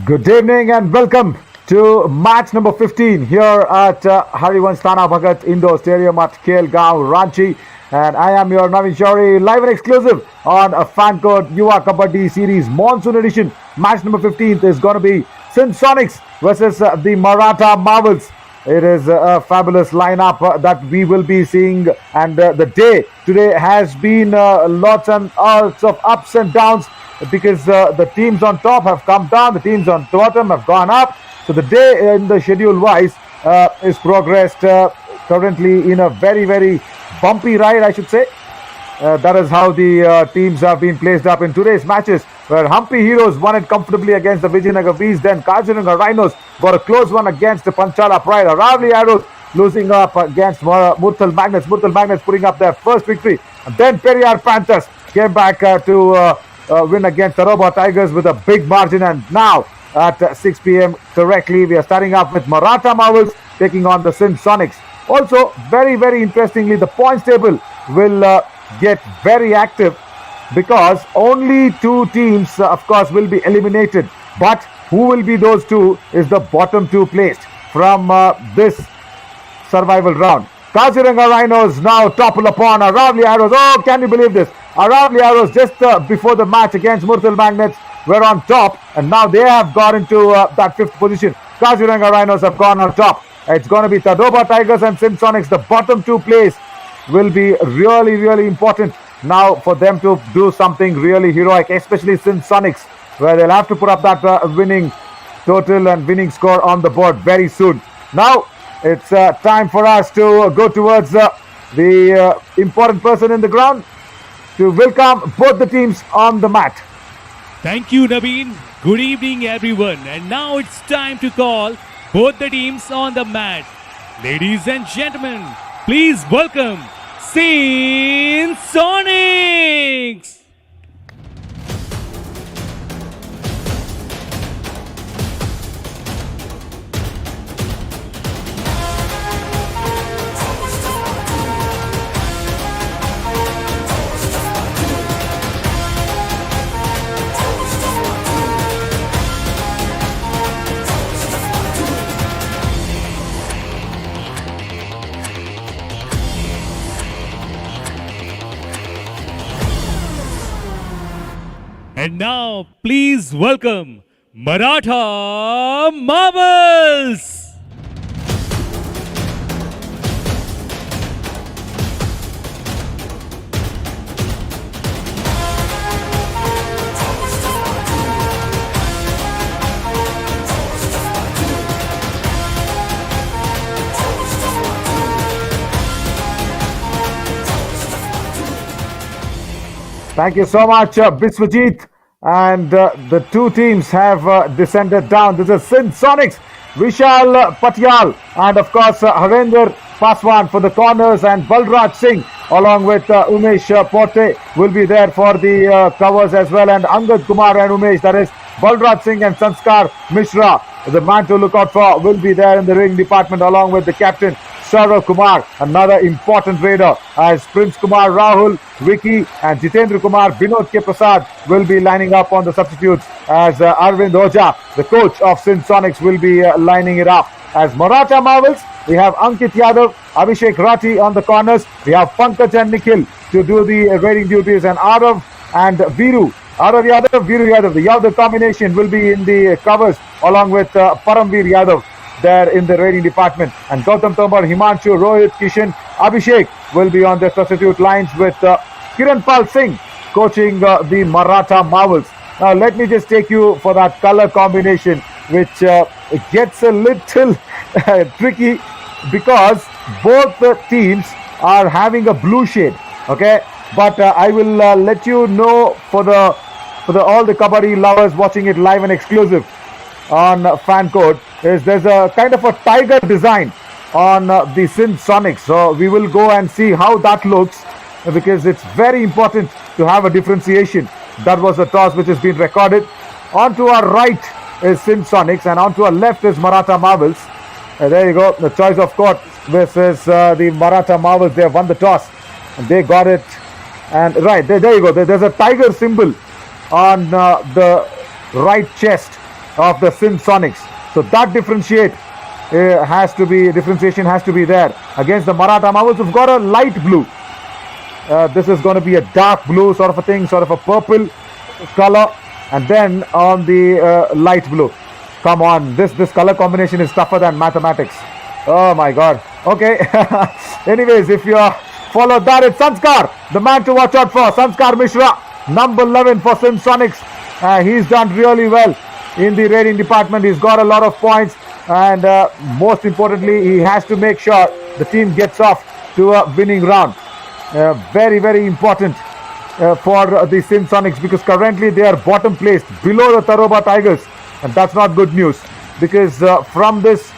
Good evening and welcome to match number 15 here at Harivansh Thana Bhagat Indoor Stadium at Gaon, Ranchi. And I am your Navin Shari, live and exclusive on a fan code Yuva Kabaddi series Monsoon edition. Match number 15 is going to be Sindh Sonics versus the Maratha Marvels. It is a fabulous lineup that we will be seeing, and the day today has been lots and lots of ups and downs because the teams on top have come down, the teams on bottom have gone up. So the day in the schedule wise is progressed currently in a very bumpy ride, I should say. That is how the teams have been placed up in today's matches, where Hampi Heroes won it comfortably against the Vijayanagar Bees. Then Kaziranga Rhinos got a close one against the Panchala Pride. Aravali Arrows losing up against Murthal Magnets. Murthal Magnets putting up their first victory. And then Periyar Panthers came back to win against Taroba Tigers with a big margin. And now at 6 p.m. correctly, we are starting up with Maratha Marvels taking on the Sindh Sonics. Also, very interestingly, the points table will get very active because only two teams, of course, will be eliminated. But who will be those two is the bottom two placed from this survival round. Kaziranga Rhinos now topple upon Aravali Arrows. Oh, can you believe this? Aravali Arrows just before the match against Murthal Magnets were on top, and now they have got into that fifth position. Kaziranga Rhinos have gone on top. It's going to be Tadoba Tigers and Sindh Sonics. The bottom two place will be really important now for them to do something really heroic, especially Sindh Sonics, where they'll have to put up that winning total and winning score on the board very soon. Now it's time for us to go towards the important person in the ground to welcome both the teams on the mat. Thank you, Naveen. Good evening, everyone. And now it's time to call both the teams on the mat. Ladies and gentlemen, please welcome Sindh Sonics! And now, please welcome Maratha Marvels! Thank you so much, Biswajit. And the two teams have descended down. This is Sindh Sonics, Vishal Patyal, and of course Harendra Paswan for the corners, and Balraj Singh along with Umesh Porte will be there for the covers as well. And Angad Kumar and Umesh, that is Balraj Singh and Sanskar Mishra, the man to look out for, will be there in the ring department along with the captain Saurav Kumar, another important raider, as Prince Kumar Rahul, Vicky and Jitendra Kumar, Binod K. Prasad will be lining up on the substitutes, as Arvind Oja, the coach of Sindh Sonics, will be lining it up. As Maratha Marvels, we have Ankit Yadav, Abhishek Rati on the corners. We have Pankaj and Nikhil to do the raiding duties, and Arav and Viru. Arav Yadav, Viru Yadav, the Yadav combination will be in the covers along with Paramveer Yadav there in the raiding department. And Gautam Tomar, Himanshu, Rohit, Kishan, Abhishek will be on the substitute lines with Kiran Pal Singh coaching the Maratha Marvels. Now let me just take you for that color combination, which gets a little tricky because both the teams are having a blue shade. Okay, but I will let you know for all the kabaddi lovers watching it live and exclusive on fan code, is there's a kind of a tiger design on the Sindh Sonics. So we will go and see how that looks, because it's very important to have a differentiation. That was the toss which has been recorded. On to our right is Sindh Sonics, and on to our left is Maratha Marvels. There you go, the choice of court versus the Maratha Marvels. They have won the toss and they got it. And there you go, there's a tiger symbol on the right chest of the Sindh Sonics. So that differentiation has to be there. Against the Maratha Marvels, who've got a light blue. This is going to be a dark blue sort of a thing, sort of a purple color, and then on the light blue. Come on, this color combination is tougher than mathematics. Oh my god. Okay. Anyways, if you followed that, it's Sanskar, the man to watch out for. Sanskar Mishra, number 11 for Sindh Sonics. He's done really well in the raiding department. He's got a lot of points, and most importantly, he has to make sure the team gets off to a winning round. Very, very important for the Sindh Sonics, because currently they are bottom placed below the Taroba Tigers, and that's not good news, because from this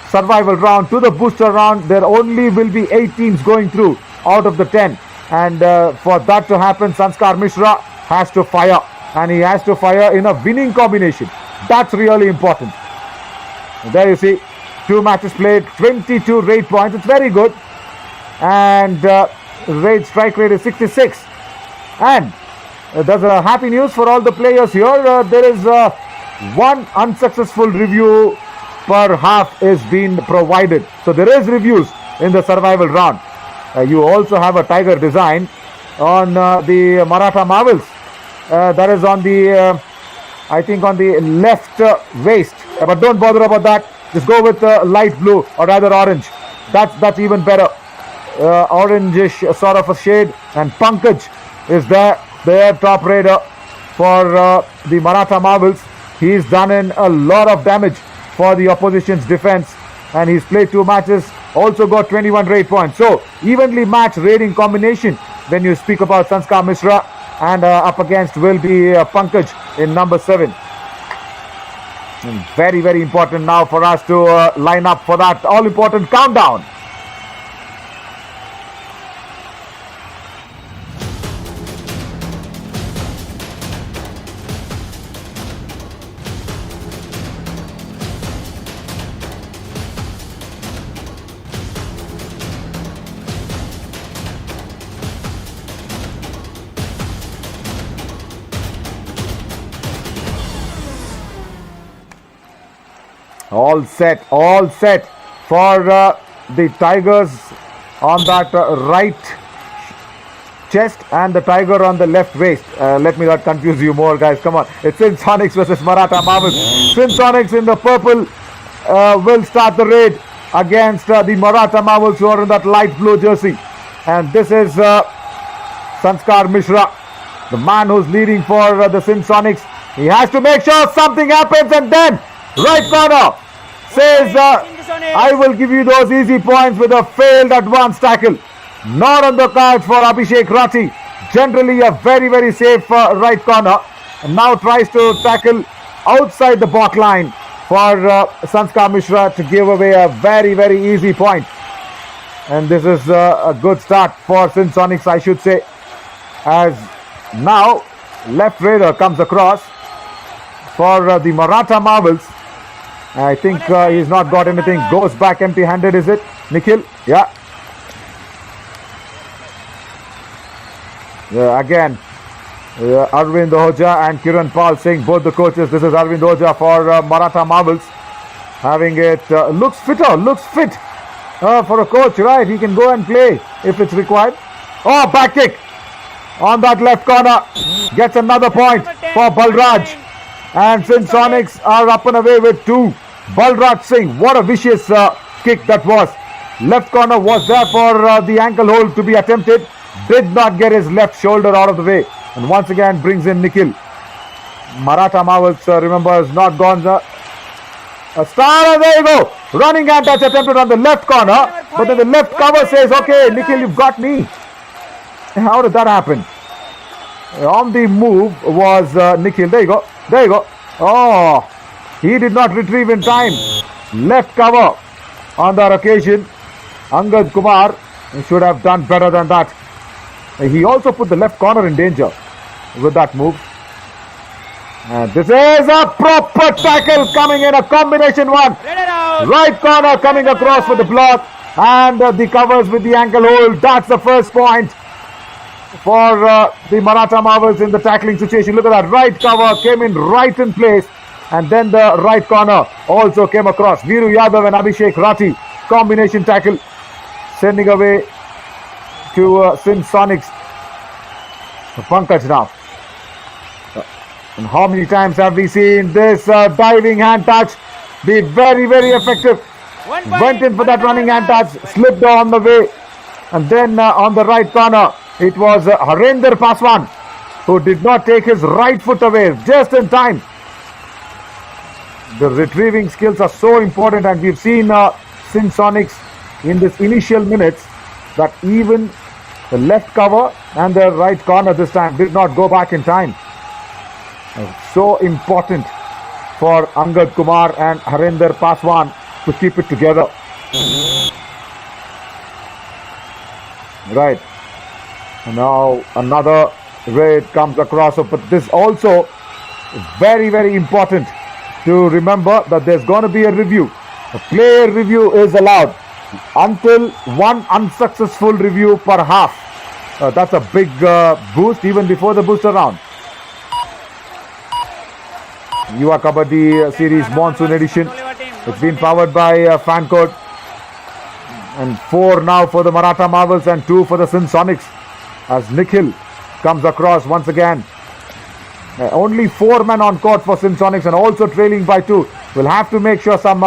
survival round to the booster round, there only will be 8 teams going through out of the 10, and for that to happen, Sanskar Mishra has to fire, and he has to fire in a winning combination. That's really important. There you see, 2 matches played, 22 raid points. It's very good, and raid strike rate is 66. And there's a happy news for all the players here. There is one unsuccessful review per half is being provided. So there is reviews in the survival round. You also have a tiger design on the Maratha Marvels. That is on the, I think on the left waist. But don't bother about that. Just go with light blue, or rather orange. That's even better. Orangish sort of a shade. And Pankaj is there, their top raider for the Maratha Marvels. He's done in a lot of damage for the opposition's defense, and he's played 2 matches, also got 21 raid points. So evenly matched raiding combination when you speak about Sanskar Mishra, and up against will be Pankaj in number 7. And very, very important now for us to line up for that all important countdown. All set for the Tigers on that right chest and the tiger on the left waist. Let me not confuse you more, guys. Come on. It's Sindh Sonics versus Maratha Marvels. Sindh Sonics in the purple will start the raid against the Maratha Marvels, who are in that light blue jersey. And this is Sanskar Mishra, the man who's leading for the Sindh Sonics. He has to make sure something happens, and then right corner says, I will give you those easy points with a failed advanced tackle. Not on the cards for Abhishek Rathi. Generally a very, very safe right corner. And now tries to tackle outside the back line for Sanskar Mishra to give away a very, very easy point. And this is a good start for Sindh Sonics, I should say. As now left raider comes across for the Maratha Marvels. I think he's not got anything. Goes back empty-handed, is it? Nikhil? Yeah. Again, Arvind Oja and Kiran Pal Singh, both the coaches. This is Arvind Oja for Maratha Marvels. Having it, looks fit for a coach, right? He can go and play if it's required. Oh, back kick on that left corner. Gets another point for Balraj. And Sindh Sonics are up and away with 2. Balraj Singh, what a vicious kick that was. Left corner was there for the ankle hold to be attempted. Did not get his left shoulder out of the way. And once again brings in Nikhil. Maratha Marvels, remember, has not gone. A star, there you go. Running and touch attempted on the left corner. But then the left cover says, okay, Nikhil, you've got me. How did that happen? On the move was Nikhil. There you go. Oh, he did not retrieve in time. Left cover on that occasion. Angad Kumar should have done better than that. He also put the left corner in danger with that move. And this is a proper tackle coming in, a combination one. Right corner coming across for the block, and the covers with the ankle hold. That's the first point for the Maratha Marvels in the tackling situation. Look at that, right cover came in right in place And then the right corner also came across. Viru Yadav and Abhishek Rathi. Combination tackle. Sending away to Sindh Sonics. Pankaj now. And how many times have we seen this diving hand touch be very, very effective? Went in for that running hand touch, slipped on the way. And then on the right corner, it was Harender Paswan who did not take his right foot away just in time. The retrieving skills are so important, and we've seen Sindh Sonics in this initial minutes that even the left cover and the right corner this time did not go back in time. So important for Angad Kumar and Harinder Paswan to keep it together. Right. Now another raid comes across. But this also very, very important to remember that there's going to be a review. A player review is allowed until one unsuccessful review per half. That's a big boost even before the booster round. Yuva Kabaddi series Mansoon edition. It's been powered by fan code. And 4 now for the Maratha Marvels and 2 for the Sindh Sonics. As Nikhil comes across once again. Only 4 men on court for Sindh Sonics and also trailing by 2. We'll have to make sure some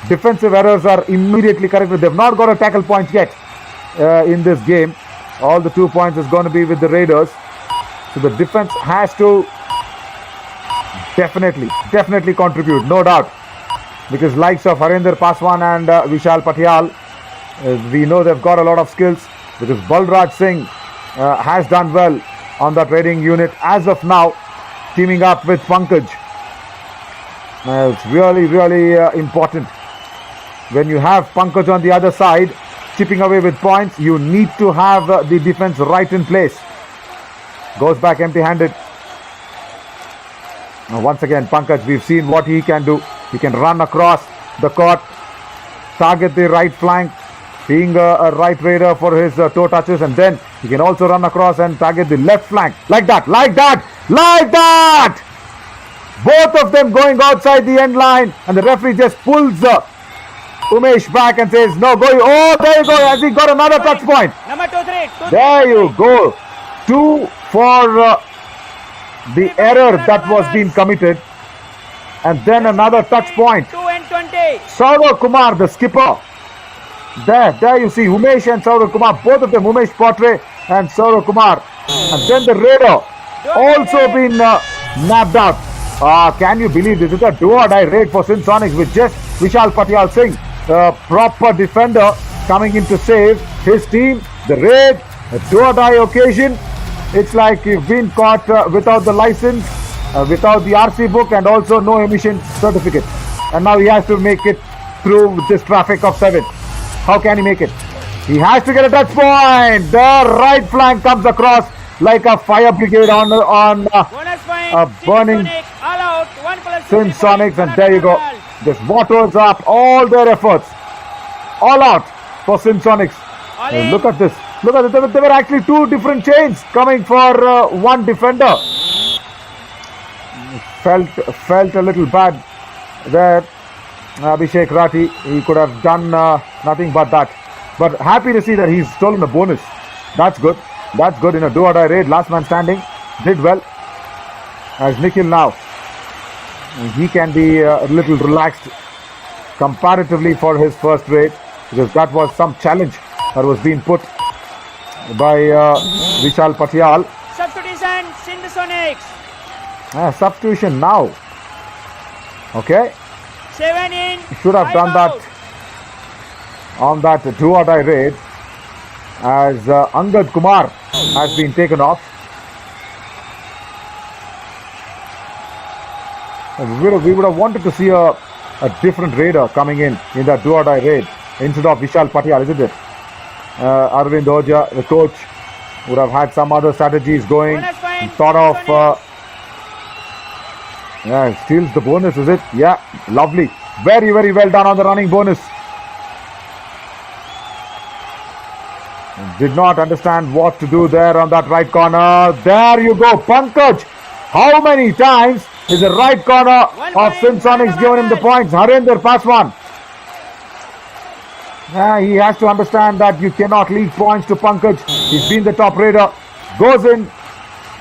defensive errors are immediately corrected. They've not got a tackle point yet in this game. All the 2 points is going to be with the Raiders. So the defense has to definitely contribute, no doubt. Because likes of Harinder Paswan and Vishal Patial, we know they've got a lot of skills. Because Balraj Singh has done well on that raiding unit as of now, teaming up with Pankaj. It's really important. When you have Pankaj on the other side, chipping away with points, you need to have the defense right in place. Goes back empty-handed. Now once again, Pankaj, we've seen what he can do. He can run across the court, target the right flank, being a right raider for his toe touches, and then he can also run across and target the left flank. Like that. Both of them going outside the end line, and the referee just pulls Umesh back and says, no, go. Oh, there you go. Has he got another touch point? Number 2-3. There you go. 2 for the error that was being committed. And then another touch point. 2 and 20. Saurav Kumar, the skipper. There you see Umesh and Saurav Kumar, both of them, Umesh Potre and Saurav Kumar. And then the raider also been nabbed out. Can you believe this is a do-or-die raid for Sindh Sonics with just Vishal Patial Singh, a proper defender, coming in to save his team. The raid, a do-or-die occasion. It's like you've been caught without the license, without the RC book, and also no emission certificate. And now he has to make it through this traffic of 7. How can he make it? He has to get a touch point. The right flank comes across like a fire brigade on a burning Sindh Sonics, and there you go. This bottles up all their efforts. All out for Sindh Sonics. Look at this. There were actually 2 different chains coming for one defender. Felt a little bad there. Abhishek Rathi, he could have done nothing but that. But happy to see that he's stolen a bonus. That's good. That's good in a do-or-die raid. Last man standing. Did well. As Nikhil now, he can be a little relaxed comparatively for his first raid, because that was some challenge that was being put by Vishal Patial. Substitution, Sindh Sonics. Substitution now. Okay. 7 in. Should have done that on that do-or-die raid, as Angad Kumar has been taken off. We would have wanted to see a different raider coming in that do-or-die raid instead of Vishal Patial, isn't it? Arvind Oja, the coach, would have had some other strategies going. Thought of steals the bonus, is it? Yeah, lovely. Very well done on the running bonus. Did not understand what to do there on that right corner. There you go, Pankaj. How many times is the right corner of Sindh Sonics, giving him the points. Harinder Paswan. He has to understand that you cannot leave points to Pankaj. He's been the top raider. Goes in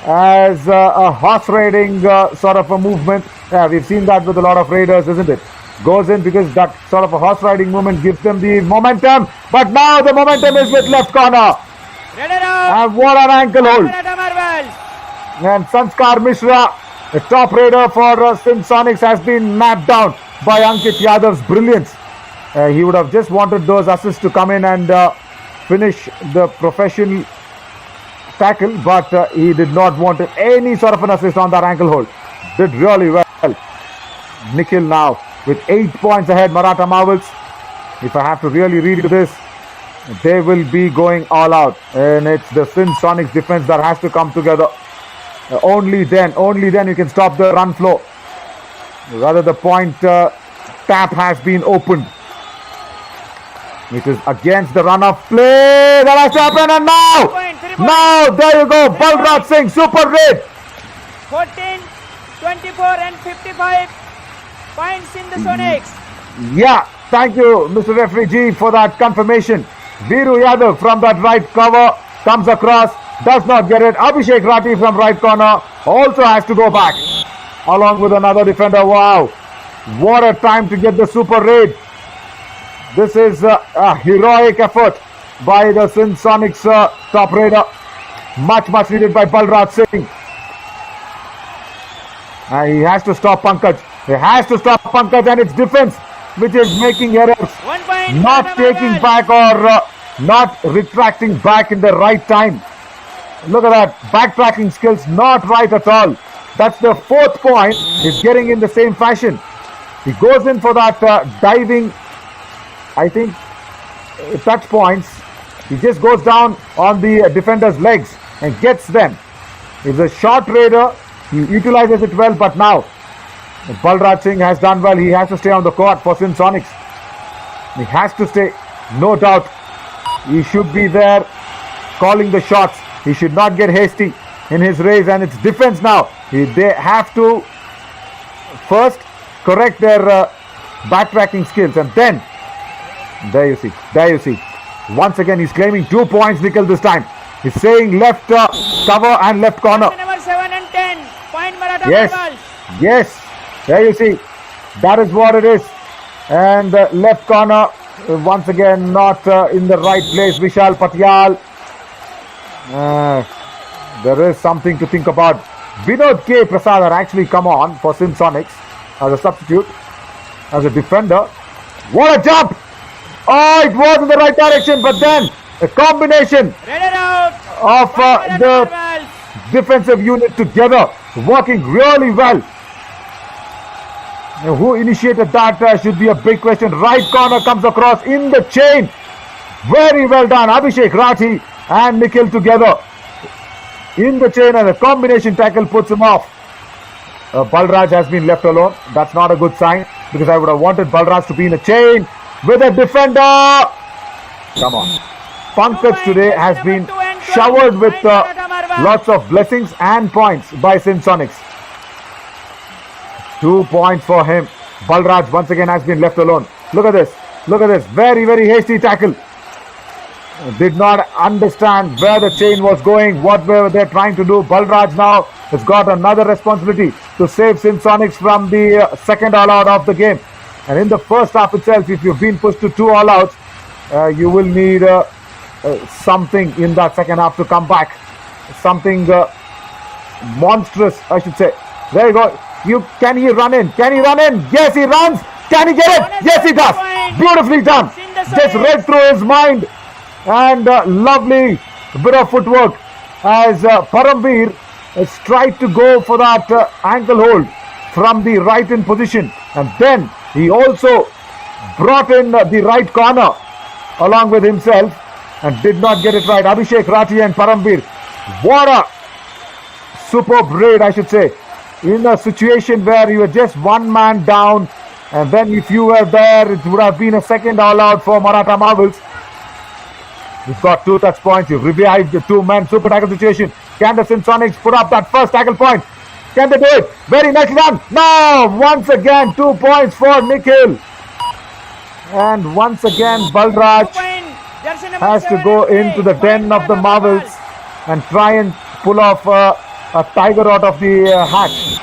as a horse riding sort of a movement. We've seen that with a lot of raiders, isn't it? Goes in because that sort of a horse riding movement gives them the momentum. But now the momentum is with left corner. And what an ankle hold. And Sanskar Mishra, the top raider for Sindh Sonics, has been napped down by Ankit Yadav's brilliance. He would have just wanted those assists to come in and finish the professional tackle, but he did not want any sort of an assist on that ankle hold. Did really well. Nikhil now with 8 points ahead. Maratha Marvels, if I have to really read this, they will be going all out, and it's the Sindh Sonics defense that has to come together. Only then you can stop the run flow. Rather, the point tap has been opened. It is against the run of play that has to happen, and now there you go, Balraj Singh, super raid. 14, 24 and 55 points in the Sonics. Yeah, thank you, Mr. Referee G, for that confirmation. Viru Yadav from that right cover comes across, does not get it. Abhishek Rathi from right corner also has to go back along with another defender. Wow, what a time to get the super raid. This is a heroic effort by the Sindh Sonics top raider. Much needed by Balraj Singh. He has to stop Pankaj. He has to stop Pankaj and its defense, which is making errors. 1 point. Not taking back or not retracting back in the right time. Look at that. Backtracking skills not right at all. That's the 4th point. He's getting in the same fashion. He goes in for that diving, I think, touch points. He just goes down on the defender's legs and gets them. He's a short raider. He utilizes it well, but now Balraj Singh has done well. He has to stay on the court for Sindh Sonics. He has to stay, no doubt. He should be there calling the shots. He should not get hasty in his race, and it's defense now. They have to first correct their backtracking skills, and then there you see. Once again, he's claiming 2 points, Nikhil, this time. He's saying left cover and left corner. Number 7 and 10. Point Maratha Marvels. Yes. There you see. That is what it is. And left corner, once again, not in the right place. Vishal Patyal. There is something to think about. Vinod K. Prasad had actually come on for Sindh Sonics as a substitute, as a defender. What a jump! Oh, it was in the right direction, but then a combination of the defensive unit together, working really well. Now, who initiated that should be a big question. Right corner comes across in the chain. Very well done. Abhishek Rathi and Nikhil together in the chain, and a combination tackle puts him off. Balraj has been left alone. That's not a good sign, because I would have wanted Balraj to be in a chain with a defender. Come on. Pankaj today has been showered with lots of blessings and points by Sindh Sonics. 2 points for him. Balraj once again has been left alone. Look at this. Look at this. Very hasty tackle. Did not understand where the chain was going, what were they trying to do. Balraj now has got another responsibility to save Sindh Sonics from the second all-out of the game. And in the first half itself, if you've been pushed to 2 all-outs, you will need something in that second half to come back. Something monstrous, I should say. There you go. Can he run in? Can he run in? Yes, he runs. Can he get it? Yes, he does. Beautifully done. Just read through his mind. And lovely bit of footwork as Paramveer has tried to go for that ankle hold from the right in position. And then he also brought in the right corner along with himself and did not get it right. Abhishek Rathi and Paramveer. What a superb raid, I should say. In a situation where you were just one man down, and then if you were there, it would have been a second all-out for Maratha Marvels. You've got 2 touch points. You've revived the 2-man super tackle situation. Can the Sindh Sonics put up that first tackle point? Can they do it? Very nicely done. Now, once again, 2 points for Nikhil. And once again, 2 Balraj point. Jersey number has to 7 go and into the 3. den of the marbles and try and pull off a tiger out of the hatch.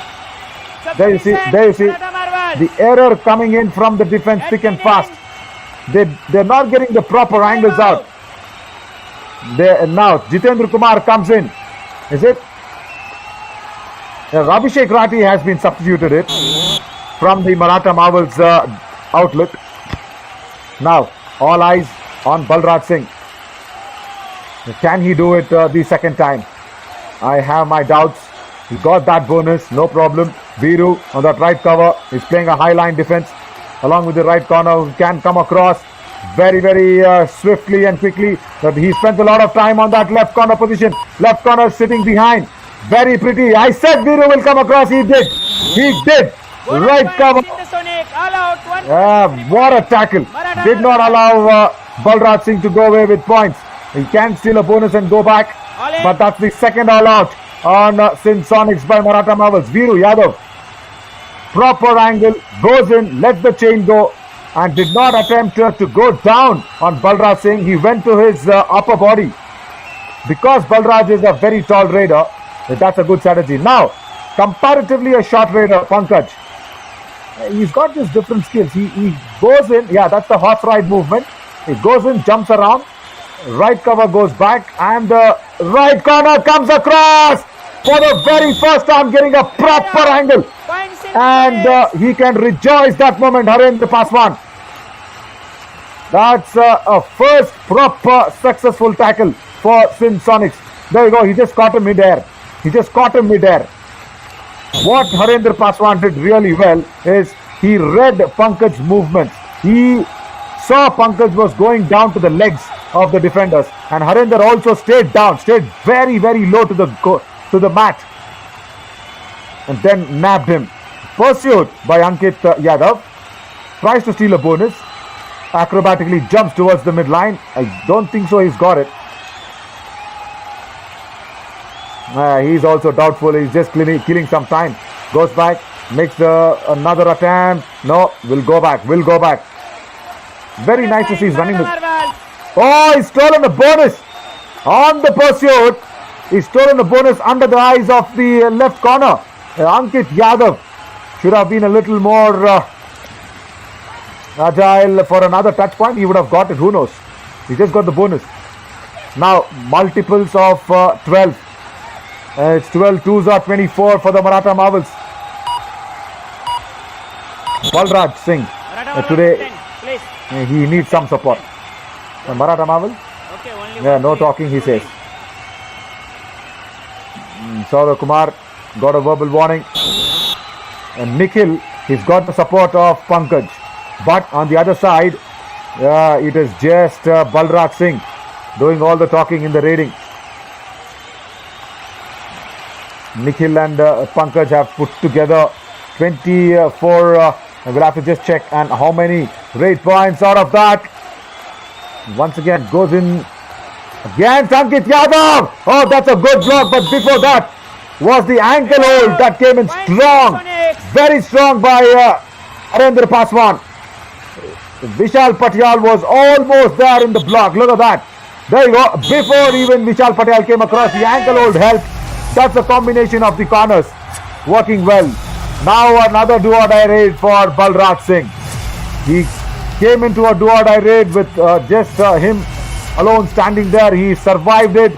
There you see, Maratha Marvels. the error coming in from the defense thick and fast. They're not getting the proper angles out. Now Jitendra Kumar comes in. Is it? Abhishek Rathi has been substituted it from the Maratha Marvels outlet. Now all eyes on Balraj Singh. Can he do it the second time? I have my doubts. He got that bonus, no problem. Viru on that right cover is playing a high line defense along with the right corner who can come across very, very swiftly and quickly. But he spent a lot of time on that left corner position. Left corner sitting behind. Very pretty. I said Viru will come across. He did. He did. Bonus Right point, cover. Sindh Sonic. All out. 1 What a tackle. Did not allow Balraj Singh to go away with points. He can steal a bonus and go back. All in. But that's the second all out on Sindh Sonics by Maratha Marvels. Viru Yadav. Proper angle. Goes in. Lets the chain go. And did not attempt to go down on Balraj Singh. He went to his upper body. Because Balraj is a very tall raider, that's a good strategy. Now, comparatively a short raider, Pankaj. He's got just different skills. He goes in. Yeah, that's the horse ride movement. He goes in, jumps around. Right cover goes back. And the right corner comes across. For the very first time, getting a proper angle. Point Sindh And Sonics. he can rejoice that moment, Harendra Paswan. That's a first proper successful tackle for Sindh Sonics. There you go, he just caught him midair. What Harendra Paswan did really well is he read Pankaj's movements. He saw Pankaj was going down to the legs of the defenders. And Harendra also stayed down, stayed very, very low to the mat. And then nabbed him. Pursued by Ankit Yadav. Tries to steal a bonus. Acrobatically jumps towards the midline. I don't think so he's got it. He's also doubtful. He's just killing some time. Goes back. Makes another attempt. No, will go back. Very nice to see he's running. Maratha Marvels. Oh, he's stolen a bonus. On the pursuit. He's stolen a bonus under the eyes of the left corner. Ankit Yadav should have been a little more agile for another touch point. He would have got it. Who knows? He just got the bonus. Now, multiples of 12. It's 12 twos or 24 for the Maratha Marvels. Balraj Singh. Maratha Marvels Today, 10, please. he needs some support. Maratha Marvel? Okay, only Yeah, one, no please. talking, he says. Saurav Kumar got a verbal warning. And Nikhil, he's got the support of Pankaj. But on the other side, it is just Balraj Singh doing all the talking in the raiding. Nikhil and Pankaj have put together 24. We'll have to just check and how many raid points out of that. Once again goes in against Ankit Yadav. Oh, that's a good block. But before that was the ankle hold that came in strong. Very strong by Harendra Paswan. Vishal Patel was almost there in the block. Look at that. There you go. Before even Vishal Patel came across, the ankle hold helped. That's a combination of the corners working well. Now another do-or-die raid for Balraj Singh. He came into a do-or-die raid with just him alone standing there. He survived it,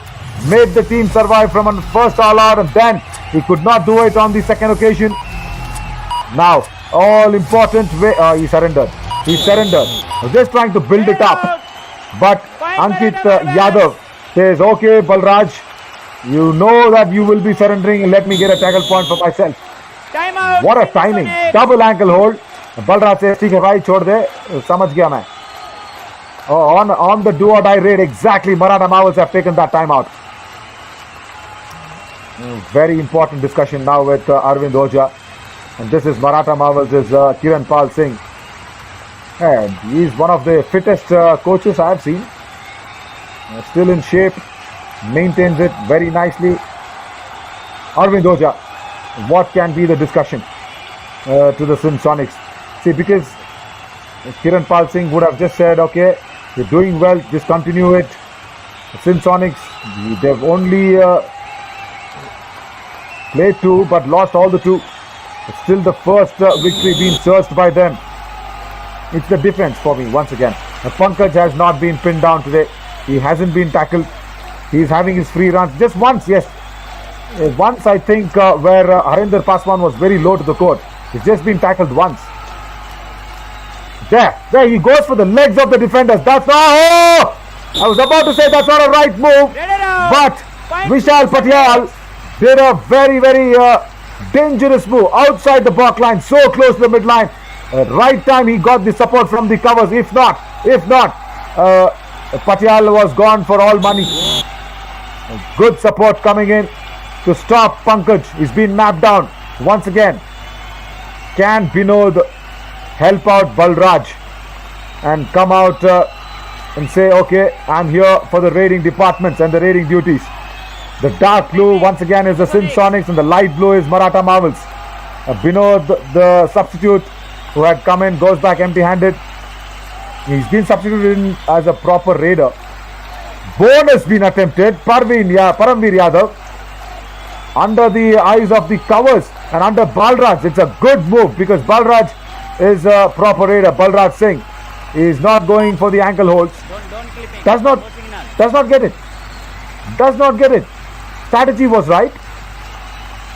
made the team survive from a first all-out, and then he could not do it on the second occasion. Now, all important way. He surrendered. Just trying to build it up. But Ankit Yadav says, okay, Balraj, you know that you will be surrendering. Let me get a tackle point for myself. Time out. What a Sindh timing. Sonic. Double ankle hold. Balraj says, ठीक है भाई छोड़ दे. समझ गया मैं. On the do or die raid, exactly. Maratha Marvels have taken that time out. Very important discussion now with Arvind Oja. And this is Maratha Marvels, is Kiran Pal Singh. And he's one of the fittest coaches I have seen. Still in shape. Maintains it very nicely. Arvind Oja. what can be the discussion to the Sindh Sonics. See, because Kiran Pal Singh would have just said, okay, you're doing well, just continue it. The Sindh Sonics, they've only played 2 but lost all the 2. It's still the first victory being searched by them. It's the defense for me once again. Pankaj has not been pinned down today. He hasn't been tackled. He's having his free runs. Just once, yes. Once I think where Harinder Paswan was very low to the court. He's just been tackled once. There he goes for the legs of the defenders. That's not, oh! I was about to say that's not a right move. But Vishal Patyal did a very, very dangerous move outside the block line, so close to the midline. Right time he got the support from the covers. If not, Patyal was gone for all money. Good support coming in to stop Pankaj. He's been mapped down once again. Can Binod help out Balraj and come out and say, okay, I'm here for the raiding departments and the raiding duties. The dark blue once again is the Sindh Sonics and the light blue is Maratha Marvels. Binod, the substitute who had come in, goes back empty-handed. He's been substituted in as a proper raider. Bonus been attempted. Paramveer Yadav under the eyes of the covers and under Balraj. It's a good move because Balraj is a proper raider. Balraj Singh is not going for the ankle holds. Don't clip him. Does not get it. Does not get it. Strategy was right.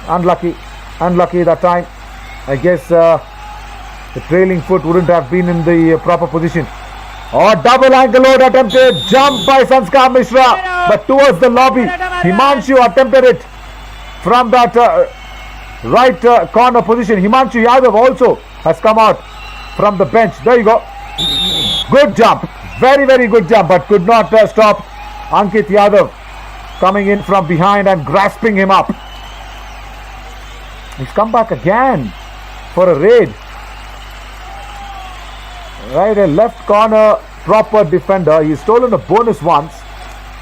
Unlucky that time. I guess the trailing foot wouldn't have been in the proper position. Double ankle load attempted. Jump by Sanskar Mishra. But towards the lobby. Himanshu attempted it from that right corner position. Himanshu Yadav also has come out from the bench. There you go. Good jump. Very, very good jump. But could not stop Ankit Yadav coming in from behind and grasping him up. He's come back again for a raid. Right, a left corner proper defender. He's stolen a bonus once.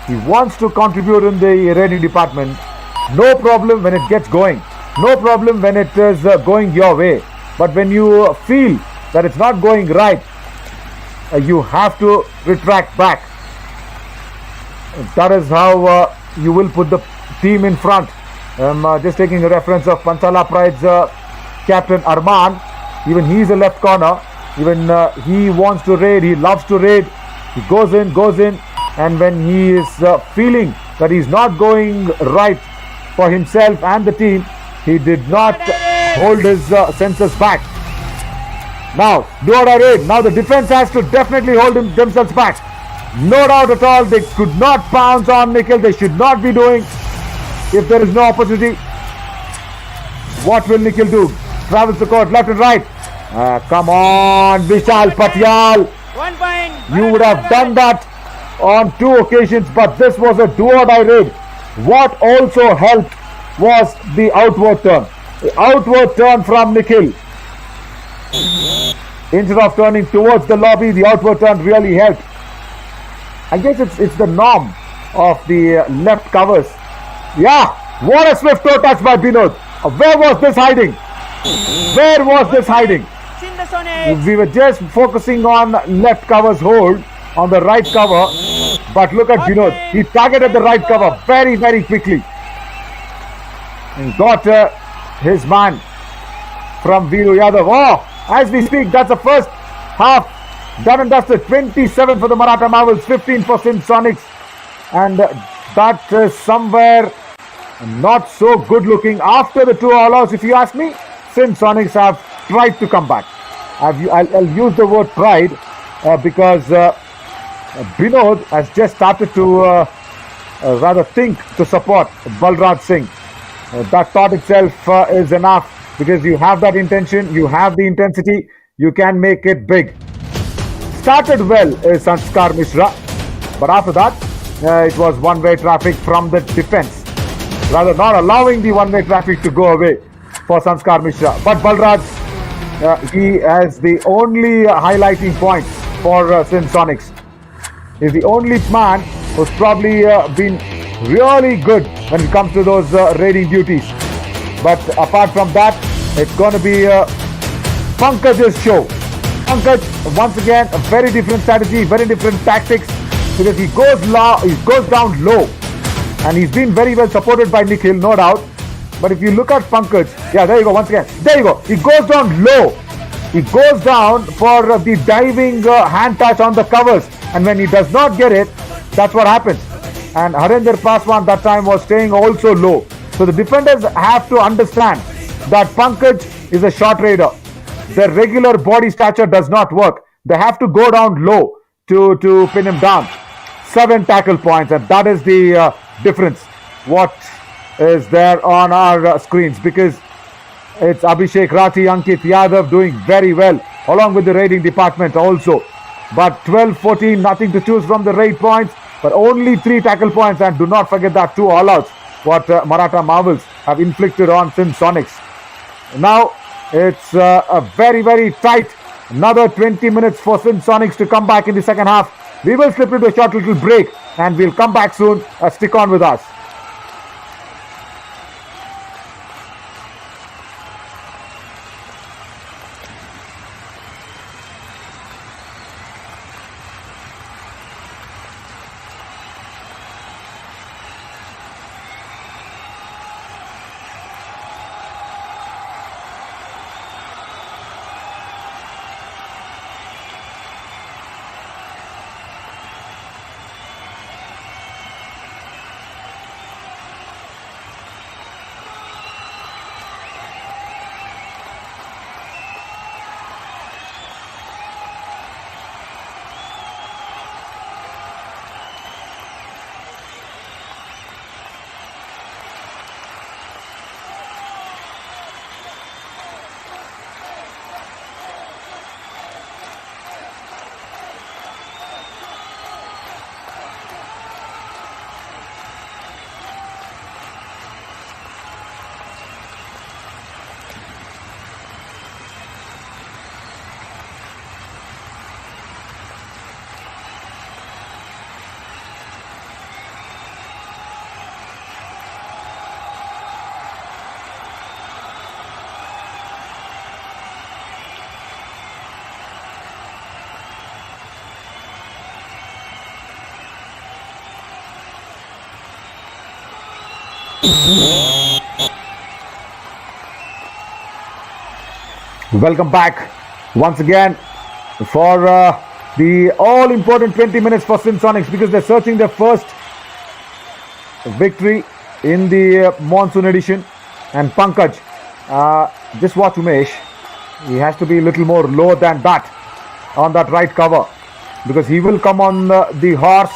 He wants to contribute in the raiding department. No problem when it gets going. No problem when it is going your way. But when you feel that it's not going right, you have to retract back. That is how you will put the team in front. I'm just taking a reference of Panchala Pride's captain Arman. Even he's a left corner. Even he wants to raid. He loves to raid. He goes in. And when he is feeling that he's not going right for himself and the team, he did not hold his senses back. Now, do or die raid. Now the defense has to definitely hold themselves back. No doubt at all, they could not pounce on Nikhil. They should not be doing if there is no opportunity. What will Nikhil do? Travels the court left and right. Come on, Vishal Patyal. 1 point. You would have done that on 2 occasions, but this was a do or die raid. What also helped was the outward turn. The outward turn from Nikhil. Instead of turning towards the lobby, the outward turn really helped. I guess it's the norm of the left covers. Yeah, what a swift toe touch by Binod. Where was this hiding? Where was this hiding? We were just focusing on left cover's hold on the right cover, but look at Binod. He targeted the right cover very, very quickly and got his man from Viru Yadav. Oh, as we speak, that's the first half done and dusted. 27 for the Maratha Marvels, 15 for Sindh Sonics, and that is somewhere not so good looking. After the 2 all-outs, if you ask me, Sindh Sonics have tried to come back. I'll use the word pride because Binod has just started to rather think to support Balraj Singh. That thought itself is enough, because you have that intention, you have the intensity, you can make it big. Started well is Sanskar Mishra, but after that it was one-way traffic from the defense, rather not allowing the one-way traffic to go away for Sanskar Mishra. But Balraj, he has the only highlighting point for Sindh Sonics. He's the only man who's probably been really good when it comes to those raiding duties. But apart from that, it's going to be Pankaj's show. Pankaj, once again, a very different strategy, very different tactics, because he goes down low, and he's been very well supported by Nikhil, no doubt. But if you look at Pankaj, yeah, there you go, once again, there you go, he goes down low. He goes down for the diving hand touch on the covers, and when he does not get it, that's what happens. And Harinder Paswan that time was staying also low. So the defenders have to understand that Pankaj is a short raider. Their regular body stature does not work. They have to go down low to pin him down. 7 tackle points, and that is the difference. What is there on our screens? Because it's Abhishek Rathi, Ankit Yadav doing very well, along with the raiding department also. But 12-14, nothing to choose from the raid points, but only 3 tackle points. And do not forget that 2 all-outs, what Maratha Marvels have inflicted on Sindh Sonics. Now, it's a very, very tight. Another 20 minutes for Sindh Sonics to come back in the second half. We will slip into a short little break, and we'll come back soon. Stick on with us. Welcome back once again for the all-important 20 minutes for Sindh Sonics, because they're searching their first victory in the monsoon edition. And Pankaj, just watch Umesh. He has to be a little more low than that on that right cover, because he will come on the horse.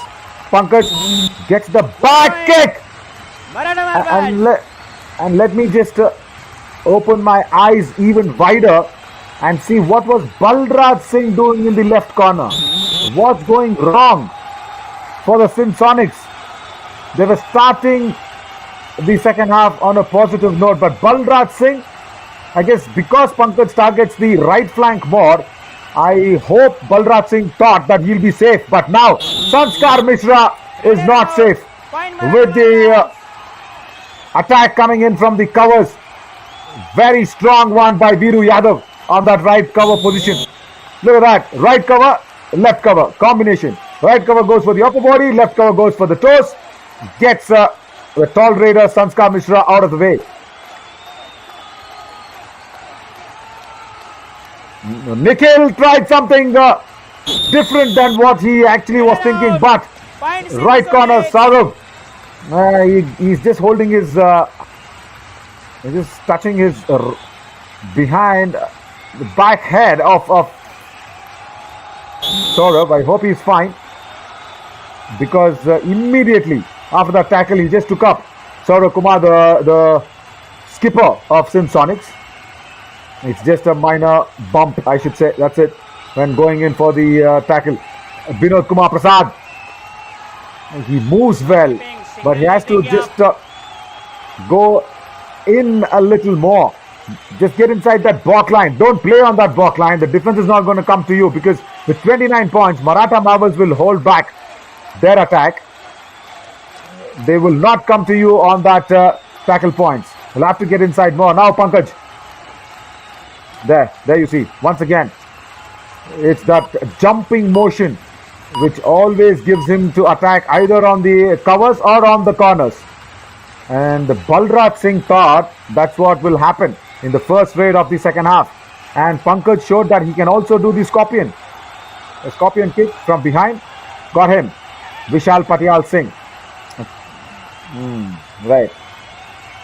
Pankaj gets the back kick. And let me just open my eyes even wider and see what was Balraj Singh doing in the left corner. What's going wrong for the Sindh Sonics? They were starting the second half on a positive note, but Balraj Singh, I guess because Pankaj targets the right flank more, I hope Balraj Singh thought that he'll be safe. But now Sanskar Mishra is not safe with the attack coming in from the covers. Very strong one by Viru Yadav on that right cover position. Look at that. Right cover, left cover combination. Right cover goes for the upper body, left cover goes for the toes. Gets the tall raider Sanskar Mishra out of the way. Nikhil tried something different than what he actually was thinking, but right corner Saurav, he's just holding his he's just touching his behind the back head of Saurav. I hope he's fine, because immediately after that tackle he just took up Saurav Kumar, the skipper of Sindh Sonics. It's just a minor bump, I should say. That's it. When going in for the tackle, Binod Kumar Prasad, he moves well, but he has to just go in a little more. Just get inside that balk line. Don't play on that balk line. The defense is not going to come to you, because with 29 points, Maratha Marvels will hold back their attack. They will not come to you on that tackle points. He'll have to get inside more. Now Pankaj. There you see. Once again, it's that jumping motion which always gives him to attack either on the covers or on the corners. And Balraj Singh thought that's what will happen in the first raid of the second half. And Pankaj showed that he can also do the scorpion. A scorpion kick from behind. Got him. Vishal Patial Singh. Right.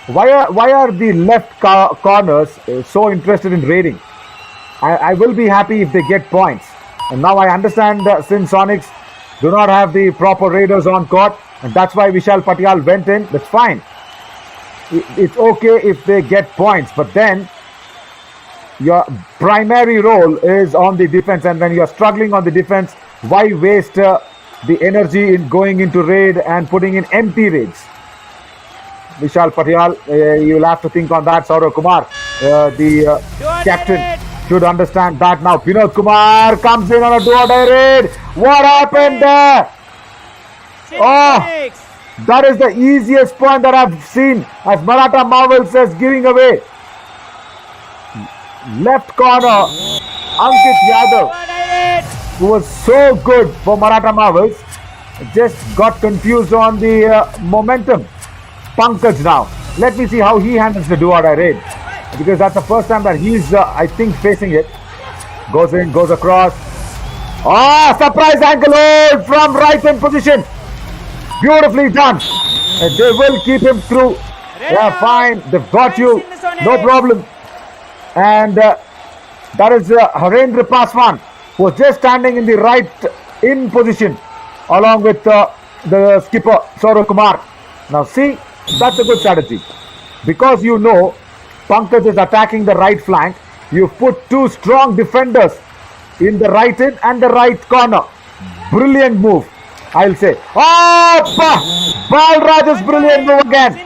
Why are the left corners so interested in raiding? I will be happy if they get points. And now I understand Sindh Sonics do not have the proper raiders on court. And that's why Vishal Patial went in. That's fine. It's okay if they get points. But then your primary role is on the defense. And when you're struggling on the defense, why waste the energy in going into raid and putting in empty raids? Vishal Patial, you'll have to think on that. Saurav Kumar, the captain, should understand that now. Vinod Kumar comes in on a do-or-die raid. What happened there? Oh, that is the easiest point that I've seen as Maratha Marvel says giving away. Left corner, Ankit Yadav, who was so good for Maratha Marvels, just got confused on the momentum. Pankaj now. Let me see how he handles the do-or-die raid. Because that's the first time that he's, I think, facing it. Goes in, goes across. Ah, surprise ankle hold from right in position. Beautifully done. And they will keep him through. Yeah, fine. They've got you. No problem. And that is Harendra Paswan, who was just standing in the right in position along with the skipper, Saurav Kumar. Now see, that's a good strategy. Because you know Pankaj is attacking the right flank, you put two strong defenders in the right in and the right corner. Brilliant move, I'll say. Oh, Balraj's brilliant move again.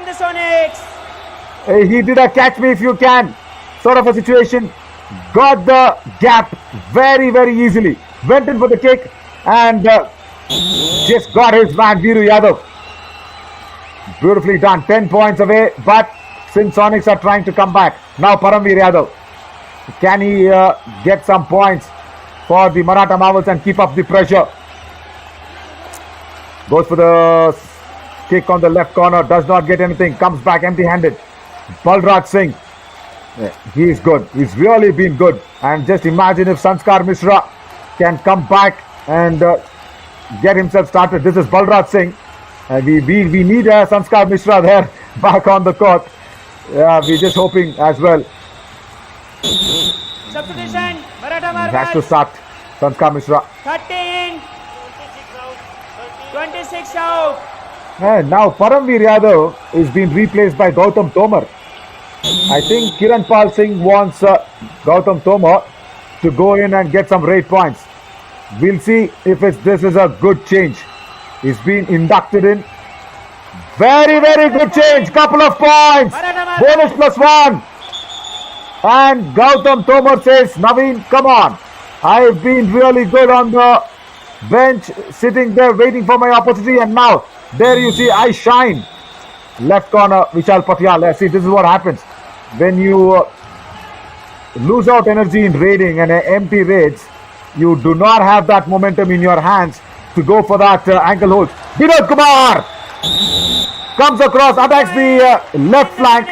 He did a catch me if you can sort of a situation. Got the gap very, very easily. Went in for the kick and just got his man Viru Yadav. Beautifully done. 10 points away, but Sindh Sonics are trying to come back. Now Paramveer Yadav. Can he get some points for the Maratha Marvels and keep up the pressure? Goes for the kick on the left corner. Does not get anything. Comes back empty-handed. Balraj Singh. He's good. He's really been good. And just imagine if Sanskar Mishra can come back and get himself started. This is Balraj Singh. We need Sanskar Mishra there back on the court. Yeah, we're just hoping as well. Substitution, Maratha Marvels. Has to start Sanskar Mishra. 13. 26 out. And now Paramveer Yadav is being replaced by Gautam Tomar. I think Kiran Pal Singh wants Gautam Tomar to go in and get some raid points. We'll see if this is a good change. He's been inducted in. Very, very good change. Couple of points. Bonus +1. And Gautam Tomar says, Naveen, come on. I've been really good on the bench, sitting there waiting for my opportunity. And now, there you see, I shine. Left corner, Vishal Patial. See, this is what happens. When you lose out energy in raiding and empty raids, you do not have that momentum in your hands to go for that ankle hold. Vinod Kumar comes across, attacks the left flank.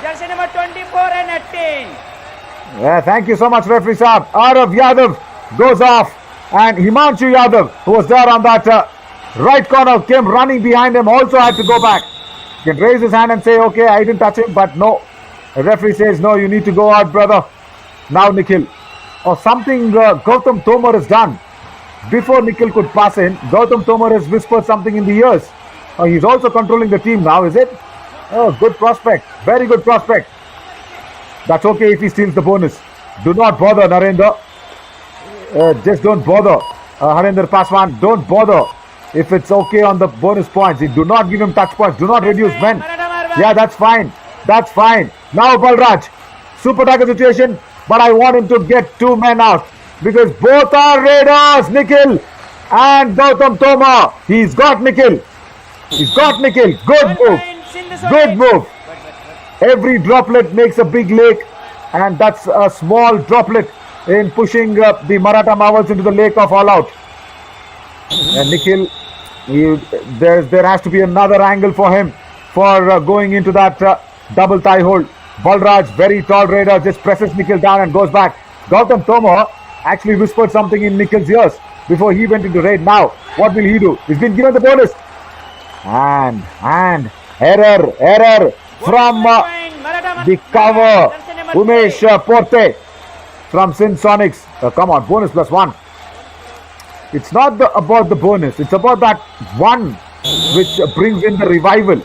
Jersey number 24 and 18. Yeah, thank you so much, referee Saab. Arav Yadav goes off, and Himanshu Yadav, who was there on that right corner, came running behind him, also had to go back. He can raise his hand and say, okay, I didn't touch him, but no. The referee says, no, you need to go out, brother. Now Nikhil. Or something Gautam Tomar has done. Before Nikhil could pass in, Gautam Tomar has whispered something in the ears. He's also controlling the team now, is it? Oh, good prospect. Very good prospect. That's okay if he steals the bonus. Do not bother, Narendra. Just don't bother. Harendra Paswan, don't bother. If it's okay on the bonus points, do not give him touch points. Do not reduce men. Yeah, that's fine. That's fine. Now Balraj. Super target situation, but I want him to get two men out. Because both are raiders, Nikhil and Gautam Tomar. He's got Nikhil. He's got Nikhil. Good move. Good move. Every droplet makes a big lake, and that's a small droplet in pushing the Maratha Marvels into the lake of all out. And Nikhil, there has to be another angle for him for going into that double thigh hold. Balraj, very tall raider, just presses Nikhil down and goes back. Gautam Tomar actually whispered something in Nikhil's ears before he went into raid. Now, what will he do? He's been given the bonus. And error from the cover. Umesh Porte from Sindh Sonics. Come on, bonus +1. It's not about the bonus. It's about that one which brings in the revival.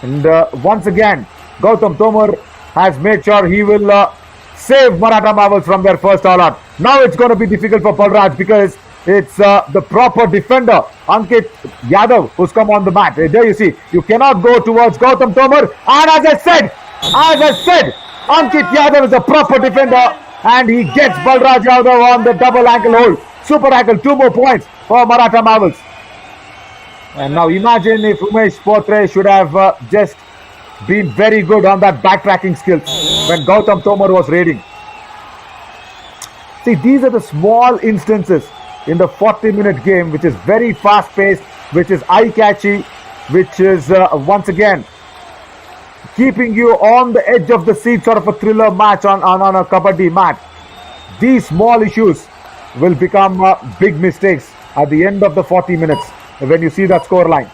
And once again, Gautam Tomar has made sure he will save Maratha Marvels from their first all-out. Now it's going to be difficult for Balraj because it's the proper defender, Ankit Yadav, who's come on the mat. There you see, you cannot go towards Gautam Tomar. And as I said, Ankit Yadav is a proper defender and he gets Balraj Yadav on the double ankle hold. Super ankle, 2 more points for Maratha Marvels. And now imagine if Umesh Portre should have just been very good on that backtracking skills when Gautam Tomar was raiding. See, these are the small instances in the 40-minute game which is very fast-paced, which is eye-catchy, which is once again keeping you on the edge of the seat, sort of a thriller match on a kabaddi mat. These small issues will become big mistakes at the end of the 40 minutes when you see that score line.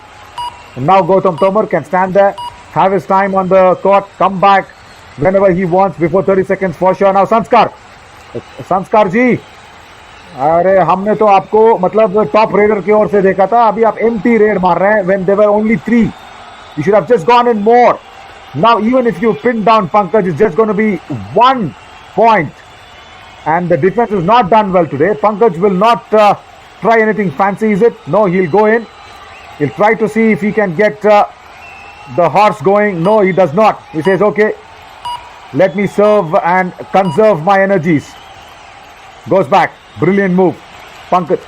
And now Gautam Tomar can stand there, have his time on the court, come back whenever he wants before 30 seconds for sure. Now Sanskar जी, अरे हमने तो आपको मतलब top raider की ओर से देखा था, अभी आप एम्प्टी रेड मार रहे हैं when there were only 3. You should have just gone in more. Now even if you pin down Pankaj, it's just going to be 1 point. And the defense is not done well today. Pankaj will not try anything fancy, is it? No, he'll go in. He'll try to see if he can get the horse going. No, he does not. He says, okay, let me serve and conserve my energies. Goes back. Brilliant move. Pankaj.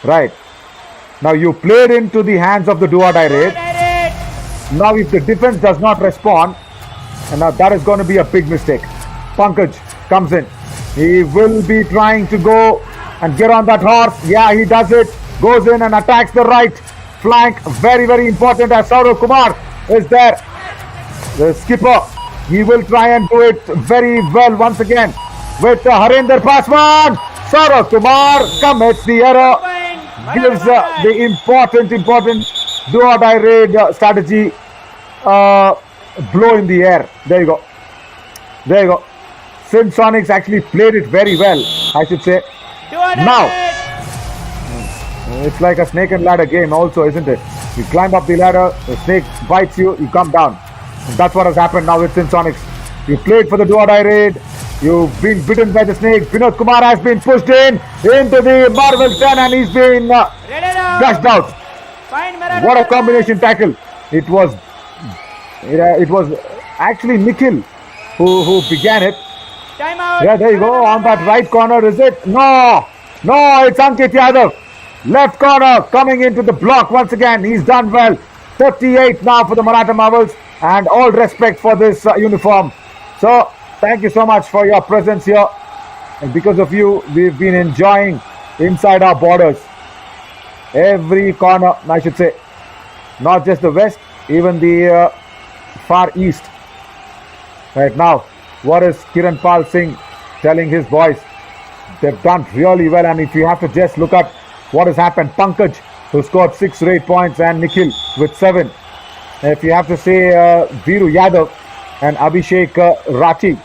Right. Now you played into the hands of the do-or-die raid. Now if the defense does not respond, and now that is going to be a big mistake. Pankaj comes in. He will be trying to go and get on that horse. Yeah, he does it. Goes in and attacks the right flank. Very, very important as Saurav Kumar is there. The skipper. He will try and do it very well once again with Harinder Paswan. Saurav Kumar commits the error. Gives the important do-or-die raid strategy blow in the air. There you go. Sindh Sonics actually played it very well, I should say. Now, it's like a snake and ladder game also, isn't it? You climb up the ladder, the snake bites you, you come down. And that's what has happened now with Sindh Sonics. You played for the do-or-die raid, you've been bitten by the snake. Vinod Kumar has been pushed into the Marvel 10 and he's been flushed out. What a combination tackle. It was actually Nikhil who began it. Yeah, there you go, on that right corner, is it? No, it's Ankit Yadav. Left corner coming into the block once again. He's done well. 38 now for the Maratha Marvels, and all respect for this uniform. So, thank you so much for your presence here. And because of you, we've been enjoying inside our borders. Every corner, I should say. Not just the west, even the far east. Right now, what is Kiran Pal Singh telling his boys? They've done really well, and if you have to just look at what has happened, Pankaj, who scored 6 or 8 points, and Nikhil with 7. If you have to say Viru Yadav and Abhishek Rathi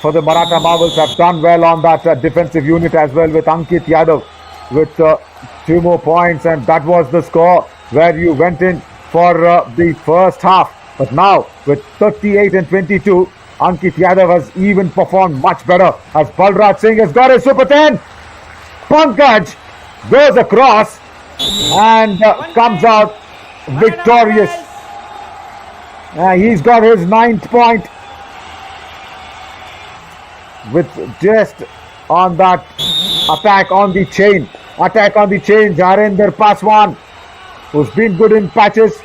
for the Maratha Marvels have done well on that defensive unit as well, with Ankit Yadav with 2 more points, and that was the score where you went in for the first half. But now with 38 and 22, Ankit Yadav has even performed much better as Balraj Singh has got his Super 10. Pankaj goes across and comes out victorious. He's got his 9th point with just on that attack on the chain. Harinder Paswan, who's been good in patches.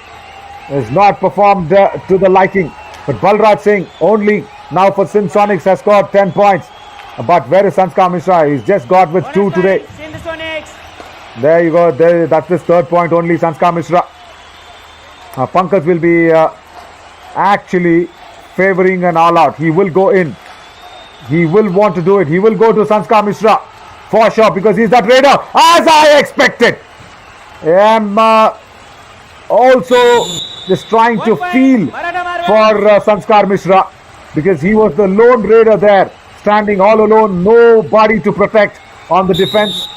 has not performed to the liking. But Balraj Singh only now for Sindh Sonics has scored 10 points. But where is Sanskar Mishra? He's just got with 2 today. Sindh Sonics. There you go. That's his third point only, Sanskar Mishra. Pankaj will be actually favouring an all-out. He will go in. He will want to do it. He will go to Sanskar Mishra for sure because he's that raider as I expected. I'm also just trying to feel for Sanskar Mishra because he was the lone raider there, standing all alone, nobody to protect on the defense.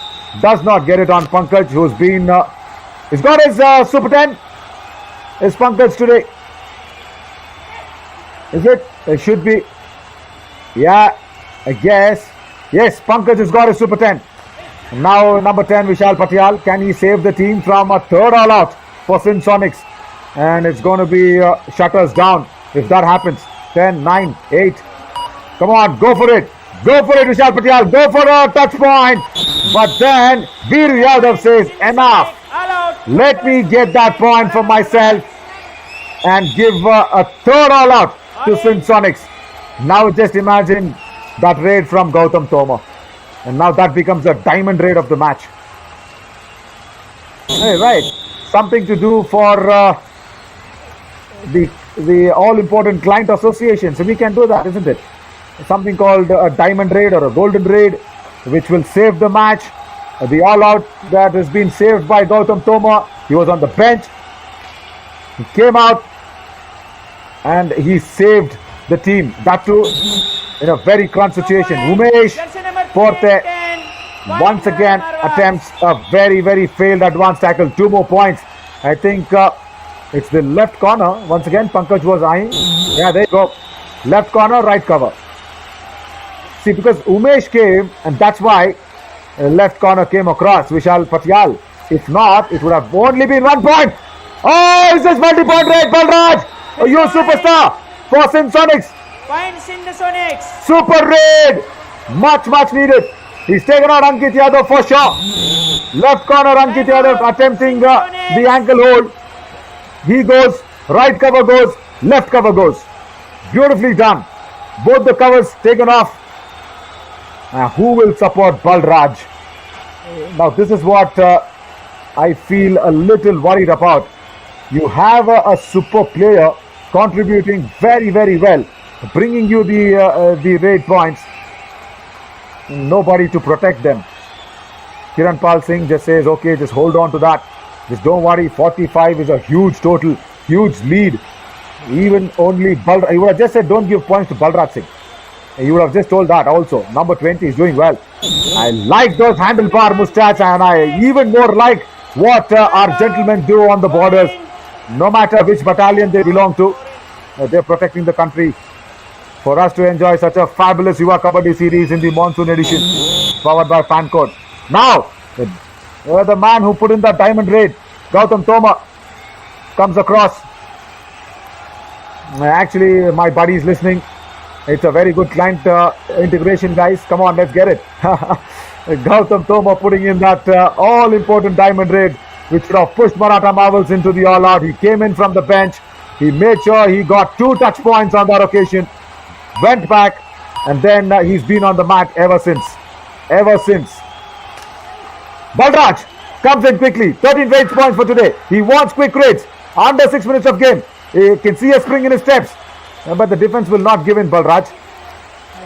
Does not get it on Pankaj, who's been he's got his Super 10. Is Pankaj today? Is it? It should be. Yeah, I guess. Yes, Pankaj has got his Super 10. Now number 10, Vishal Patial. Can he save the team from a third all-out for Sindh Sonics? And it's going to be shutters down if that happens. 10, 9, 8. Come on, go for it. Go for it, Vishal Patial. Go for a touch point. But then Veer Yadav says, enough. All out. Let me get that point for myself and give a third all-out to Sindh Sonics. Now just imagine that raid from Gautam Toma. And now that becomes a diamond raid of the match. Hey, right. Something to do for the all-important client association. So we can do that, isn't it? Something called a diamond raid or a golden raid, which will save the match. The all-out that has been saved by Gautam Toma. He was on the bench. He came out and he saved the team. That too in a very crunch situation. Umesh Jersey number Forte 10. once again attempts a very, very failed advanced tackle. 2 more points. I think it's the left corner. Once again, Pankaj was eyeing. Yeah, there you go. Left corner, right cover. See, because Umesh came, and that's why left corner came across Vishal Patial. If not, it would have only been 1 point. Oh, it's this multi-point raid, Balraj. Oh, you superstar for Sindh Sonics. Point Sindh Sonics. Super raid. Much, much needed. He's taken out Ankit Yadav for sure. Left corner, Ankit Yadav attempting the ankle hold. He goes, right cover goes, left cover goes. Beautifully done. Both the covers taken off. Who will support Balraj? Now this is what I feel a little worried about. You have a super player contributing very, very well, bringing you the raid points. Nobody to protect them. Kiran Pal Singh just says, okay, just hold on to that. Just don't worry. 45 is a huge total, huge lead. Even only Balraj. You would have just said, don't give points to Balraj Singh. You would have just told that also. Number 20 is doing well. I like those handlebar mustache, and I even more like what our gentlemen do on the borders. No matter which battalion they belong to, they're protecting the country. For us to enjoy such a fabulous Yuva Kabaddi series in the Mansoon edition, powered by Fan Code. Now, the man who put in that diamond raid, Gautam Toma, comes across. Actually, my buddy is listening. It's a very good client integration, guys. Come on, let's get it. Gautam Toma putting in that all-important diamond raid, which would have pushed Maratha Marvels into the all-out. He came in from the bench. He made sure he got 2 touch points on that occasion. Went back, and then he's been on the mat ever since. Ever since. Balraj comes in quickly. 13 raids points for today. He wants quick raids. Under 6 minutes of game. You can see a spring in his steps. But the defense will not give in, Balraj.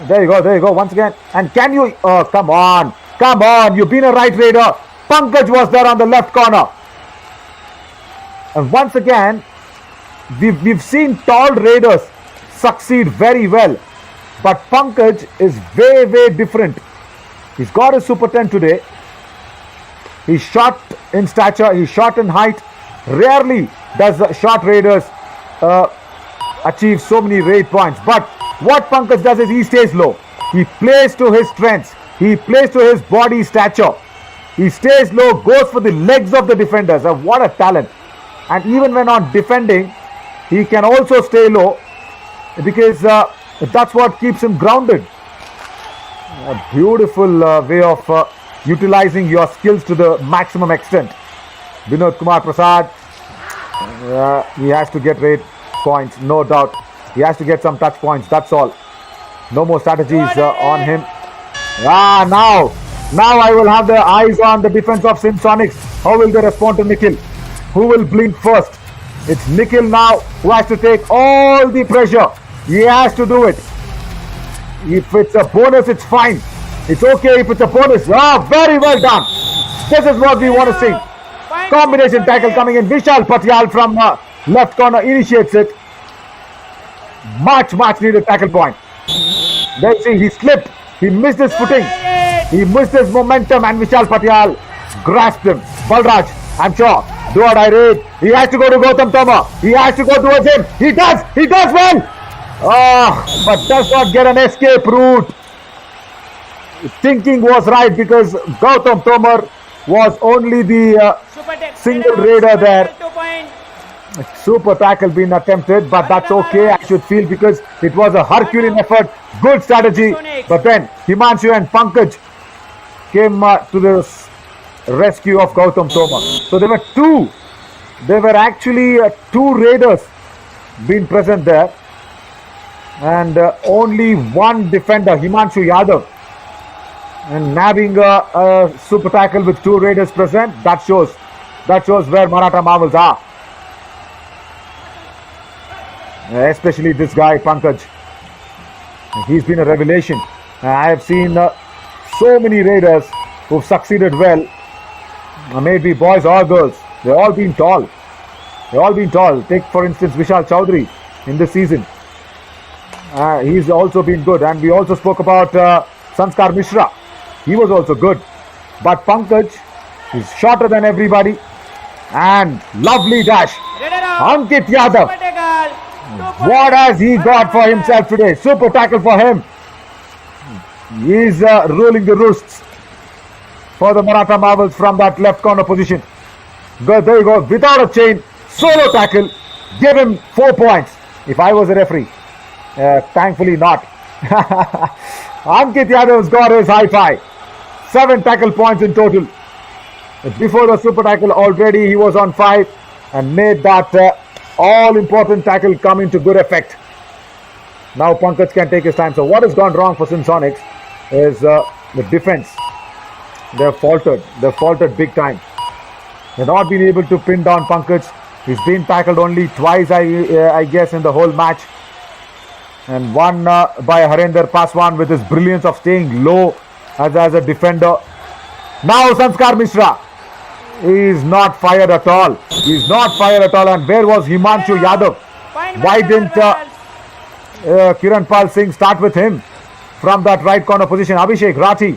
There you go, once again. And can you, come on, you've been a right raider. Pankaj was there on the left corner. And once again, we've seen tall raiders succeed very well. But Pankaj is way, way different. He's got a Super 10 today. He's short in stature, he's short in height. Rarely does the short raiders achieve so many raid points. But what Pankaj does is he stays low. He plays to his strengths. He plays to his body stature. He stays low, goes for the legs of the defenders. What a talent. And even when on defending, he can also stay low because that's what keeps him grounded. A beautiful way of utilizing your skills to the maximum extent. Vinod Kumar Prasad He has to get rate points, no doubt. He has to get some touch points, that's all. No more strategies on him. Now I will have the eyes on the defense of Sindh Sonics. How will they respond to Nikhil? Who will blink first? It's Nikhil now who has to take all the pressure. He has to do it. If it's a bonus, it's fine. It's okay if it's a bonus. Very well done. This is what we want to see. Combination tackle coming in. Vishal Patyal from left corner initiates it. Much needed tackle point. Then see, he slipped. He missed his footing. He missed his momentum and Vishal Patyal grasped him. Balraj, I'm sure. Do or die raid. He has to go to Gautam Tomar. He has to go towards him. He does. He does well. But does not get an escape route. Thinking was right because Gautam Tomar was only the single raider there. Super tackle being attempted, but that's okay, I should feel, because it was a Herculean effort. Good strategy. But then Himanshu and Pankaj came to the rescue of Gautam Tomar. So there were two. There were actually two raiders being present there. And only one defender, Himanshu Yadav. And nabbing a super tackle with two raiders present, that shows where Maratha Marvels are. Especially this guy Pankaj. He's been a revelation. I have seen so many raiders who've succeeded well. Maybe boys or girls. They've all been tall. Take for instance Vishal Chowdhury in this season. He's also been good. And we also spoke about Sanskar Mishra. He was also good. But Pankaj is shorter than everybody. And lovely dash. Ankit Yadav. What has he got for himself today? Super tackle for him. He's ruling the roosts for the Maratha Marvels from that left corner position. Good, there you go. Without a chain, solo tackle. Give him 4 points. If I was a referee. Thankfully not. Ankit Yadav's got his high five. 7 tackle points in total. Before the super tackle already he was on 5 and made that all important tackle come into good effect. Now Pankaj can take his time. So what has gone wrong for Sindh Sonics is the defense. They've faltered big time. They've not been able to pin down Pankaj. He's been tackled only twice, I guess, in the whole match. And one by Harinder Paswan with his brilliance of staying low as a defender. Now Sanskar Mishra. He is not fired at all. And where was Himanshu Yadav? Why didn't Kiran Pal Singh start with him from that right corner position? Abhishek Rathi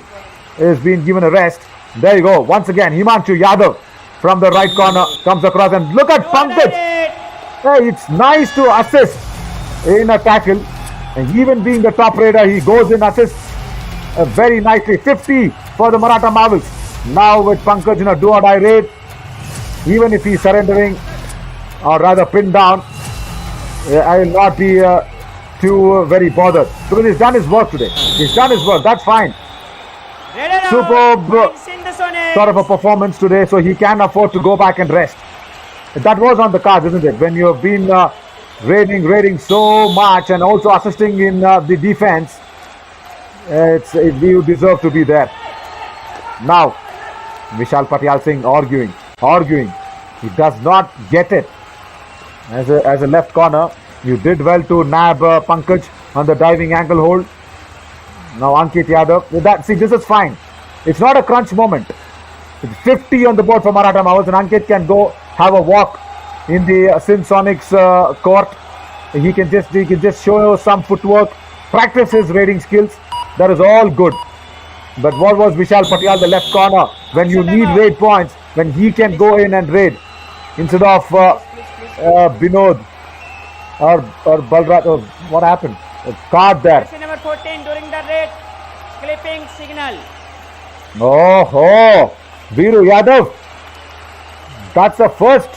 is being given a rest. There you go. Once again, Himanshu Yadav from the right corner comes across. And look at Pankaj. Hey, it's nice to assist in a tackle. And even being the top raider, he goes in assists very nicely. 50 for the Maratha Marvels. Now with Pankaj in a do or die raid, even if he's surrendering or rather pinned down, I will not be too very bothered because he's done his work today. That's fine. Superb sort of a performance today, so he can afford to go back and rest. That was on the cards, isn't it? When you have been raiding so much and also assisting in the defense, you deserve to be there. Now Vishal Patyal Singh arguing. He does not get it. As a left corner, you did well to nab Pankaj on the diving ankle hold. Now Ankit Yadav. This is fine. It's not a crunch moment. It's 50 on the board for Maratha Marvels, and Ankit can go have a walk in the Sindh Sonics court. He can just show some footwork, practice his raiding skills. That is all good. But what was Vishal Patyal, the left corner, when you need raid points, when he can go in and raid instead of Binod or Balraj? What happened? A card there. Number 14 during the raid, clipping signal. Oh, Viru Yadav. That's the first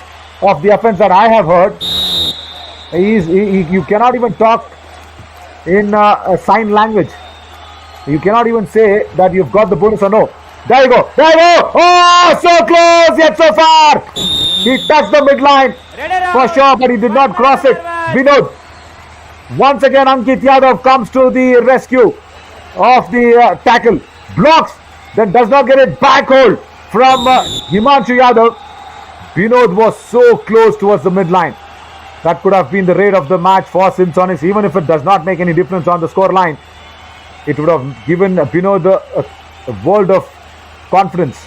of the offense that I have heard. You cannot even talk in a sign language. You cannot even say that you've got the bonus or no. There you go. There you go. Oh, so close yet so far. He touched the midline for sure, but he did not cross it. Vinod. Once again, Ankit Yadav comes to the rescue of the tackle. Blocks, then does not get it back hold from Himanshu Yadav. Vinod was so close towards the midline. That could have been the rate of the match for Sindh Sonics. Even if it does not make any difference on the score line, it would have given Vinod a world of confidence.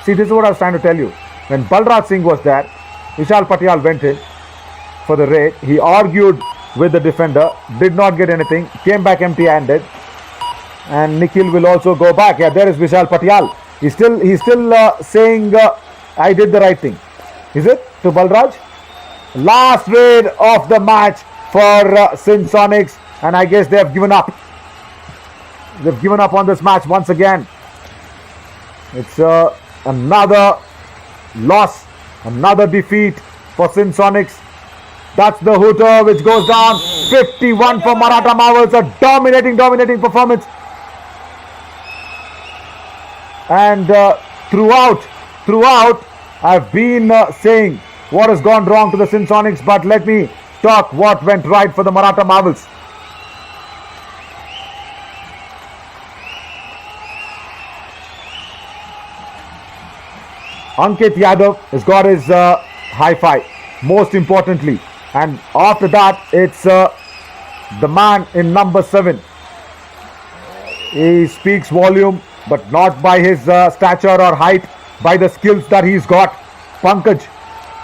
See, this is what I was trying to tell you. When Balraj Singh was there, Vishal Patial went in for the raid. He argued with the defender, did not get anything, came back empty-handed. And Nikhil will also go back. Yeah, there is Vishal Patial. He's still saying, I did the right thing. Is it? To Balraj? Last raid of the match for Sindh Sonics. And I guess they have given up. They've given up on this match once again. It's another loss, another defeat for Sindh Sonics. That's the hooter which goes down. 51 for Maratha Marvels. A dominating performance. And throughout, I've been saying what has gone wrong to the Sindh Sonics, but let me talk what went right for the Maratha Marvels. Ankit Yadav has got his high five, most importantly. And after that, it's the man in number 7. He speaks volume, but not by his stature or height, by the skills that he's got. Pankaj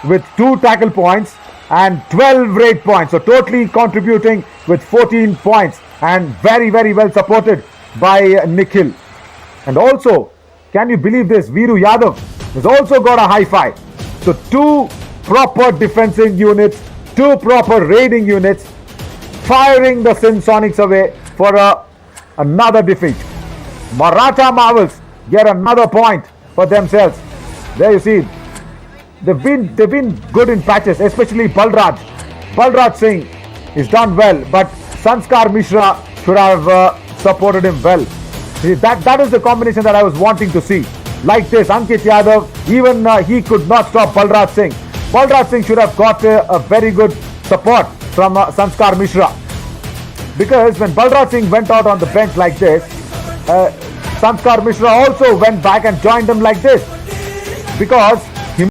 with 2 tackle points and 12 raid points. So totally contributing with 14 points and very well supported by Nikhil. And also, can you believe this? Viru Yadav has also got a high five. So 2 proper defensive units, 2 proper raiding units, firing the Sindh Sonics away for another defeat. Maratha Marvels get another point for themselves. There you see, they've been good in patches, especially Balraj. Balraj Singh is done well, but Sanskar Mishra should have supported him well. See, that is the combination that I was wanting to see. Like this, Ankit Yadav, even he could not stop Balraj Singh. Balraj Singh should have got a very good support from Sanskar Mishra. Because when Balraj Singh went out on the bench like this, Sanskar Mishra also went back and joined him like this. Because